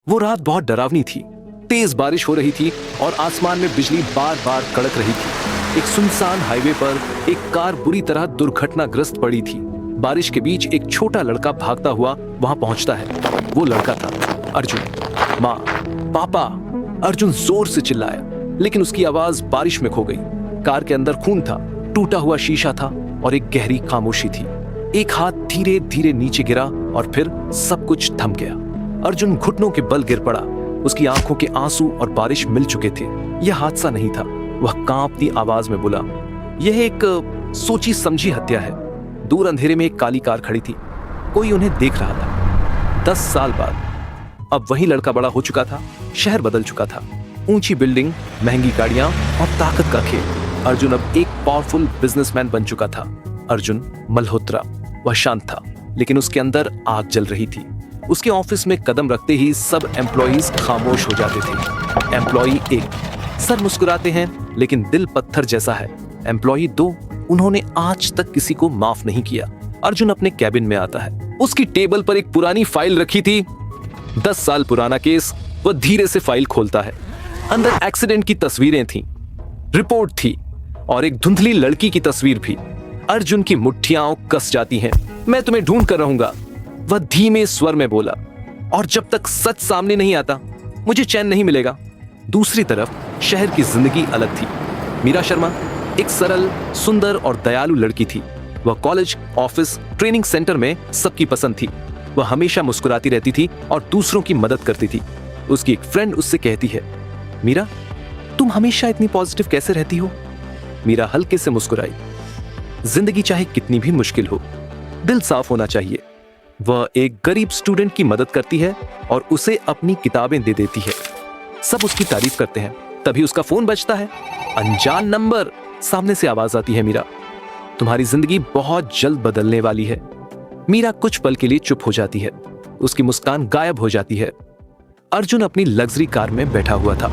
वो रात बहुत डरावनी थी। तेज बारिश हो रही थी और आसमान में बिजली बार बार कड़क रही थी। एक सुनसान हाईवे पर एक कार बुरी तरह दुर्घटनाग्रस्त पड़ी थी। बारिश के बीच एक छोटा लड़का भागता हुआ वहां पहुंचता है। वो लड़का था अर्जुन। माँ, पापा, अर्जुन जोर से चिल्लाया, लेकिन उसकी आवाज बारिश में खो गई। कार के अंदर खून था, टूटा हुआ शीशा था और एक गहरी खामोशी थी। एक हाथ धीरे धीरे नीचे गिरा और फिर सब कुछ थम गया। अर्जुन घुटनों के बल गिर पड़ा। उसकी आंखों के आंसू और बारिश मिल चुके थे। यह हादसा नहीं था। वह कांपती आवाज में बोला, यह एक सोची समझी हत्या है। दूर अंधेरे में एक काली कार खड़ी थी। कोई उन्हें देख रहा था। 10 साल बाद अब वही लड़का बड़ा हो चुका था। शहर बदल चुका था। ऊंची बिल्डिंग, महंगी गाड़ियां और ताकत का खेल। अर्जुन अब एक पावरफुल बिजनेसमैन बन चुका था। अर्जुन मल्होत्रा। वह शांत था, लेकिन उसके अंदर आग जल रही थी। उसके ऑफिस में कदम रखते ही सब एम्प्लॉइज खामोश हो जाते थे। एम्प्लॉई 1, सर मुस्कुराते हैं लेकिन दिल पत्थर जैसा है। एम्प्लॉई 2, उन्होंने आज तक किसी को माफ नहीं किया। अर्जुन अपने कैबिन में आता है। उसकी टेबल पर एक पुरानी फाइल रखी थी। 10 साल पुराना केस। वह धीरे से फाइल खोलता है। अंदर एक्सीडेंट की तस्वीरें थीं, रिपोर्ट थी और एक धुंधली लड़की की तस्वीर भी। अर्जुन की मुट्ठियां कस जाती हैं। मैं तुम्हें ढूंढ कर रहूंगा, वह धीमे स्वर में बोला, और जब तक सच सामने नहीं आता मुझे चैन नहीं मिलेगा। दूसरी तरफ शहर की जिंदगी अलग थी। मीरा शर्मा एक सरल, सुंदर और दयालु लड़की थी। वह कॉलेज, ऑफिस, ट्रेनिंग सेंटर में सबकी पसंद थी। वह हमेशा मुस्कुराती रहती थी और दूसरों की मदद करती थी। उसकी एक फ्रेंड उससे कहती है, मीरा, तुम हमेशा इतनी पॉजिटिव कैसे रहती हो? मीरा हल्के से मुस्कुराई। जिंदगी चाहे कितनी भी मुश्किल हो, दिल साफ होना चाहिए। वह एक गरीब स्टूडेंट की मदद करती है और उसे अपनी किताबें दे देती है। सब उसकी तारीफ करते हैं। तभी उसका फोन बजता है। अनजान नंबर। सामने से आवाज आती है, मीरा, तुम्हारी जिंदगी बहुत जल्द बदलने वाली है। मीरा कुछ पल के लिए चुप हो जाती है। उसकी मुस्कान गायब हो जाती है। अर्जुन अपनी लग्जरी कार में बैठा हुआ था।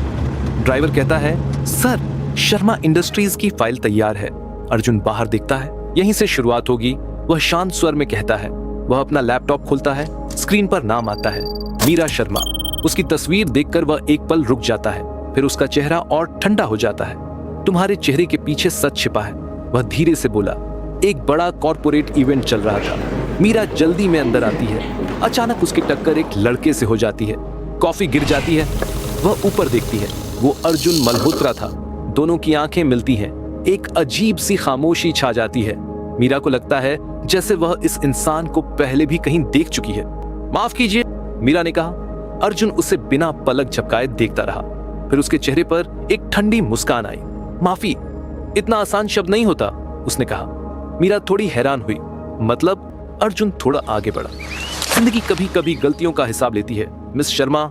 ड्राइवर कहता है, सर, शर्मा इंडस्ट्रीज की फाइल तैयार है। अर्जुन बाहर देखता है। यहीं से शुरुआत होगी। वह शांत स्वर में कहता है। वह अपना लैपटॉप खोलता है। स्क्रीन पर नाम आता है, मीरा शर्मा। उसकी तस्वीर देखकर वह एक पल रुक जाता है। फिर उसका चेहरा और ठंडा हो जाता है। तुम्हारे चेहरे के पीछे सच छिपा है, वह धीरे से बोला। एक बड़ा कॉर्पोरेट इवेंट चल रहा था। मीरा जल्दी में अंदर आती है। अचानक उसकी टक्कर एक लड़के से हो जाती है। कॉफी गिर जाती है। वह ऊपर देखती है। वो अर्जुन मल्होत्रा था। दोनों की आंखें मिलती हैं। एक अजीब सी खामोशी छा जाती है। मीरा को लगता है जैसे वह इस इंसान को पहले भी कहीं देख चुकी है। माफ कीजिए, मीरा ने कहा। अर्जुन उसे बिना पलक झपकाए देखता रहा। फिर उसके चेहरे पर एक ठंडी मुस्कान आई। माफी इतना आसान शब्द नहीं होता, उसने कहा। मीरा थोड़ी हैरान हुई। मतलब? अर्जुन थोड़ा आगे बढ़ा। जिंदगी कभी कभी गलतियों का हिसाब लेती है, मिस शर्मा।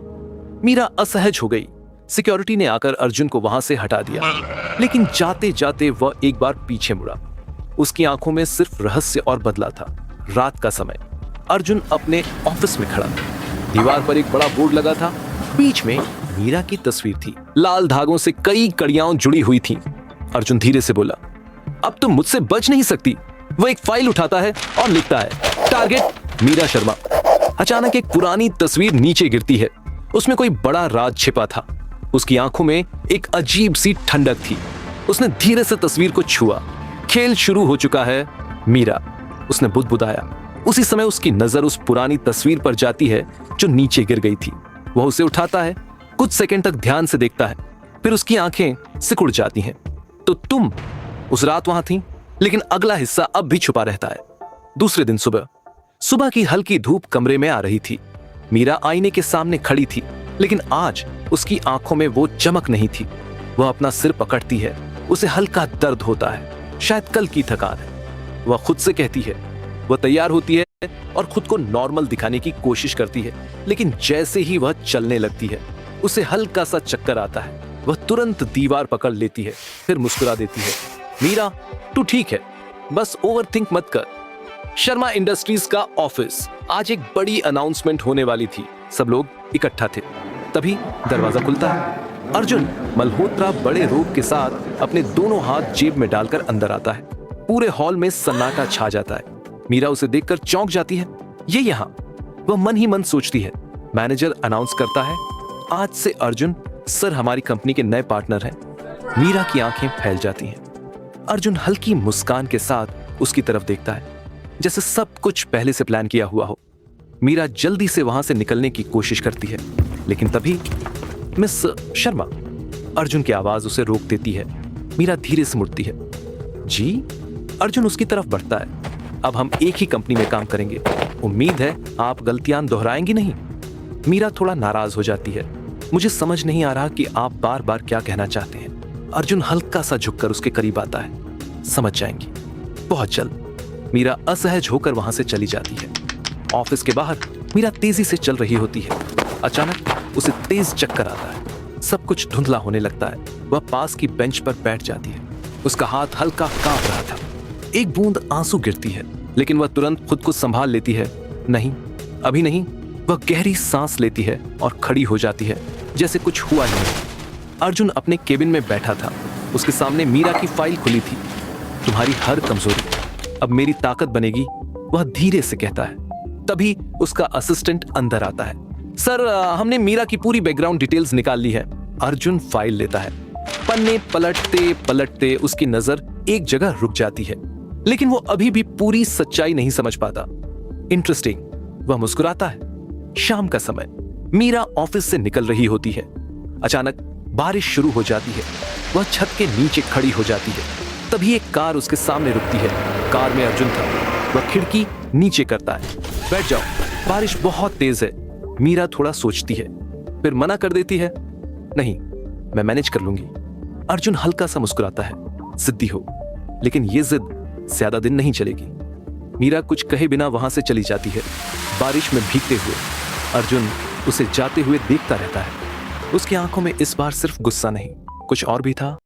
मीरा असहज हो गई। सिक्योरिटी ने आकर अर्जुन को वहां से हटा दिया, लेकिन जाते जाते वह एक बार पीछे मुड़ा। उसकी आंखों में सिर्फ रहस्य और बदला था। रात का समय। अर्जुन अपने ऑफिस में खड़ा था। दीवार पर एक बड़ा बोर्ड लगा था। बीच में मीरा की तस्वीर थी। लाल धागों से कई कड़ियां जुड़ी हुई थीं। अर्जुन धीरे से बोला, अब तुम मुझसे बच नहीं सकती। वह एक फाइल उठाता है और लिखता है, टारगेट मीरा शर्मा। अचानक एक पुरानी तस्वीर नीचे गिरती है। उसमें कोई बड़ा राज छिपा था। उसकी आंखों में एक अजीब सी ठंडक थी। उसने धीरे से तस्वीर को छुआ। खेल शुरू हो चुका है, मीरा, उसने बुदबुदाया। उसी समय उसकी नजर उस पुरानी तस्वीर पर जाती है जो नीचे गिर गई थी। वह उसे उठाता है। कुछ सेकंड तक ध्यान से देखता है। फिर उसकी आंखें सिकुड़ जाती हैं। तो तुम उस रात वहां थी, लेकिन अगला हिस्सा अब भी छुपा रहता है। दूसरे दिन सुबह की हल्की धूप कमरे में आ रही थी। मीरा आईने के सामने खड़ी थी, लेकिन आज उसकी आंखों में वो चमक नहीं थी। वह अपना सिर पकड़ती है। उसे हल्का दर्द होता है, शायद कल की थकान है। वह खुद से कहती है। वह तैयार होती है और खुद को नॉर्मल दिखाने की कोशिश करती है, लेकिन जैसे ही वह चलने लगती है, उसे हल्का सा चक्कर आता है। वह तुरंत दीवार पकड़ लेती है, फिर मुस्कुरा देती है। मीरा, तू ठीक है, बस ओवरथिंक मत कर। शर्मा इंडस्ट्रीज का ऑफिस। आज एक बड़ी अनाउंसमेंट होने वाली थी। सब लोग इकट्ठा थे। तभी दरवाजा खुलता है। अर्जुन मल्होत्रा बड़े रोब के साथ अपने दोनों हाथ जेब में डालकर अंदर आता है। पूरे हॉल में सन्नाटा छा जाता है। मीरा उसे देखकर चौंक जाती है। ये यहाँ? वह मन ही मन सोचती है, मैनेजर अनाउंस करता है, आज से अर्जुन सर हमारी कंपनी के नए पार्टनर हैं। मीरा की आंखें फैल जाती हैं। अर्जुन हल्की मुस्कान के साथ उसकी तरफ देखता है, जैसे सब कुछ पहले से प्लान किया हुआ हो। मीरा जल्दी से वहां से निकलने की कोशिश करती है, लेकिन तभी मिस शर्मा, अर्जुन की आवाज उसे रोक देती है। मीरा धीरे से मुड़ती है। जी? अर्जुन उसकी तरफ बढ़ता है। अब हम एक ही कंपनी में काम करेंगे, उम्मीद है आप गलतियां दोहराएंगी नहीं। मीरा थोड़ा नाराज हो जाती है। मुझे समझ नहीं आ रहा कि आप बार बार क्या कहना चाहते हैं। अर्जुन हल्का सा झुककर उसके करीब आता है। समझ जाएंगी बहुत जल्द। मीरा असहज होकर वहां से चली जाती है। ऑफिस के बाहर मीरा तेजी से चल रही होती है। अचानक उसे तेज चक्कर आता है। सब कुछ धुंधला होने लगता है। वह पास की बेंच पर बैठ जाती है। उसका हाथ हल्का कांप रहा था। एक बूंद आंसू गिरती है, लेकिन वह तुरंत खुद को संभाल लेती है। नहीं, अभी नहीं। वह गहरी सांस लेती है और खड़ी हो जाती है, जैसे कुछ हुआ ही नहीं। अर्जुन अपने केबिन में बैठा था। उसके सामने मीरा की फाइल खुली थी। तुम्हारी हर कमजोरी अब मेरी ताकत बनेगी, वह धीरे से कहता है। तभी उसका असिस्टेंट अंदर आता है। सर, हमने मीरा की पूरी बैकग्राउंड डिटेल्स निकाल ली है। अर्जुन फाइल लेता है। पन्ने पलटते पलटते उसकी नजर एक जगह रुक जाती है, लेकिन वो अभी भी पूरी सच्चाई नहीं समझ पाता। इंटरेस्टिंग, वह मुस्कुराता है। शाम का समय, मीरा ऑफिस से निकल रही होती है। अचानक बारिश शुरू हो जाती है। वह छत के नीचे खड़ी हो जाती है। तभी एक कार उसके सामने रुकती है। कार में अर्जुन था। वह खिड़की नीचे करता है। बैठ जाओ, बारिश बहुत तेज है। मीरा थोड़ा सोचती है, फिर मना कर देती है। नहीं, मैं मैनेज कर लूंगी। अर्जुन हल्का सा मुस्कुराता है। जिद्दी हो, लेकिन ये जिद ज्यादा दिन नहीं चलेगी। मीरा कुछ कहे बिना वहां से चली जाती है। बारिश में भीगते हुए अर्जुन उसे जाते हुए देखता रहता है। उसकी आंखों में इस बार सिर्फ गुस्सा नहीं, कुछ और भी था।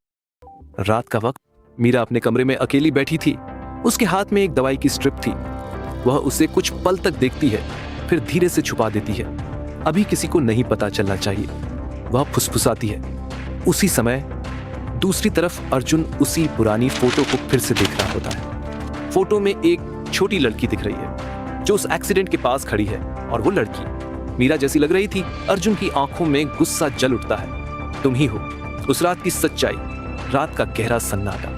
रात का वक्त, मीरा अपने कमरे में अकेली बैठी थी। उसके हाथ में एक दवाई की स्ट्रिप थी। वह उसे कुछ पल तक देखती है, फिर धीरे से छुपा देती है। अभी किसी को नहीं पता चलना चाहिए। वह फुसफुसाती है। उसी समय दूसरी तरफ अर्जुन उसी पुरानी फोटो को फिर से देख रहा होता है। फोटो में एक छोटी लड़की दिख रही है, जो उस एक्सीडेंट के पास खड़ी है, और वो लड़की मीरा जैसी लग रही थी। अर्जुन की आंखों में गुस्सा जल उठता है। तुम ही हो। उस रात की सच्चाई, रात का गहरा सन्नाटा,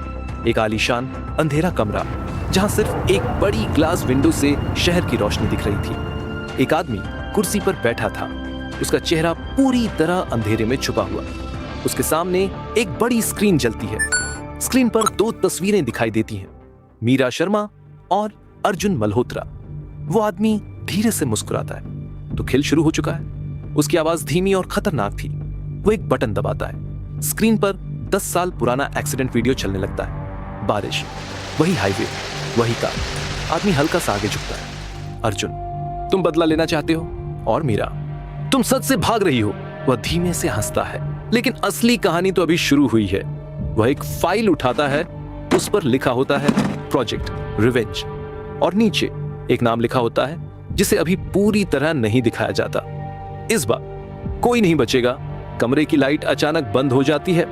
एक आलीशान अंधेरा कमरा जहां सिर्फ एक बड़ी ग्लास विंडो से शहर की रोशनी दिख रही थी। एक आदमी कुर्सी पर बैठा था। उसका चेहरा पूरी तरह अंधेरे में छुपा हुआ। उसके सामने एक बड़ी स्क्रीन जलती है। स्क्रीन पर दो तस्वीरें दिखाई देती हैं, मीरा शर्मा और अर्जुन मल्होत्रा। वो आदमी धीरे से मुस्कुराता है तो खेल शुरू हो चुका है। उसकी आवाज धीमी और खतरनाक थी। वो एक बटन दबाता है। स्क्रीन पर 10 साल पुराना एक्सीडेंट वीडियो चलने लगता है। बारिश, वही हाईवे, वही कार। आदमी हल्का सा आगे झुकता है। अर्जुन, तुम बदला लेना चाहते हो? और मीरा, तुम सच से भाग रही हो? वह धीमे से हंसता है। लेकिन असली कहानी तो अभी शुरू हुई है। वह एक फाइल उठाता है। उस पर लिखा होता है प्रोजेक्ट रिवेंज, और नीचे एक नाम लिखा होता है जिसे अभी पूरी तरह नहीं दिखाया जाता। इस बार कोई नहीं बचेगा। कमरे की लाइट अचानक बंद हो जाती है